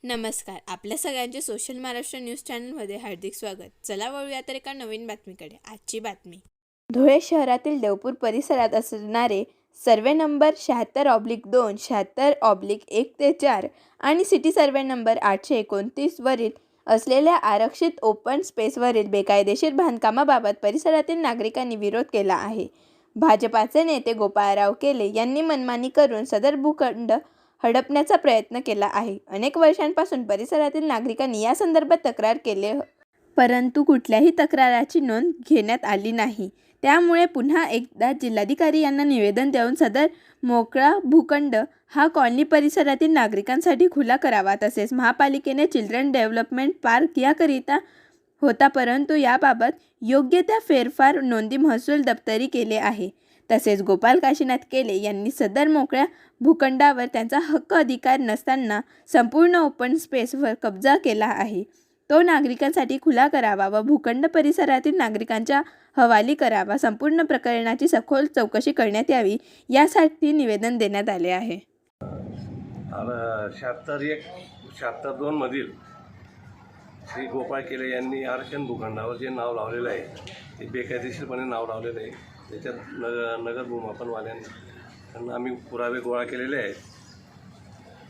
नमस्कार. आपल्या सगळ्यांचे सोशल महाराष्ट्र न्यूज चॅनलमध्ये हार्दिक स्वागत. चला वळूया तर एका नवीन बातमीकडे. आजची बातमी. धुळे शहरातील देवपूर परिसरात असणारे सर्वे नंबर 76/2, 76/1 ते 4 आणि सिटी सर्वे नंबर 829 वरील असलेल्या आरक्षित ओपन स्पेसवरील बेकायदेशीर बांधकामाबाबत परिसरातील नागरिकांनी विरोध केला आहे. भाजपाचे नेते गोपाळराव केले यांनी मनमानी करून सदर भूखंड हडपण्याचा प्रयत्न केला आहे. अनेक वर्षांपासून परिसरातील नागरिकांनी या संदर्भात तक्रार केली, परंतु कुठल्याही तक्राराची नोंद घेण्यात आली नाही. त्यामुळे पुन्हा एकदा जिल्हाधिकारी यांना निवेदन देऊन सदर मोकळा भूखंड हा कॉलनी परिसरातील नागरिकांसाठी खुला करावा. तसेच महापालिकेने चिल्ड्रन डेव्हलपमेंट पार्क याकरिता होता, परंतु याबाबत योग्य त्या फेरफार नोंदी महसूल दप्तरी केले आहे. तसेच गोपाल काशीनाथ केले यांनी सदर मोकळ्या भूखंडावर त्यांचा हक्क अधिकार नसताना संपूर्ण ओपन स्पेसवर कब्जा केला आहे. तो नागरिकांसाठी खुला करावा व भूखंड परिसरातील नागरिकांच्या हवाली करावा. संपूर्ण प्रकरणाची सखोल चौकशी करण्यात यावी यासाठी निवेदन देण्यात आले आहे. 76/1-76/2 मधील श्री गोपाळ केले यांनी आरक्षण भूखंडावर जे नाव लावलेलं आहे ते बेकायदेशीरपणे नाव लावलेलं आहे. त्याच्यात नगर भूमापनवाल्यांना आम्ही पुरावे गोळा केलेले आहेत.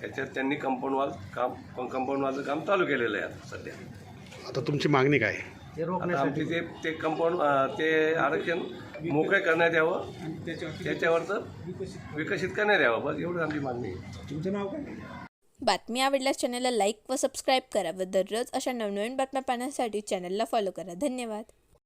त्याच्यात त्यांनी कंपाऊंड वॉलचं काम चालू केलेलं आहे. आता सध्या आता तुमची मागणी काय? आता आमची ते कंपाऊंड ते आरक्षण मोकळे करण्यात यावं, त्याच्यावरचं विकसित करण्यात यावं, बस एवढं आमची मागणी आहे. तुमचं नाव काय? बातमी आवडल्यास चॅनलला लाईक व सबस्क्राईब करा व दररोज अशा नवनवीन बातम्या पाहण्यासाठी चॅनलला फॉलो करा. धन्यवाद.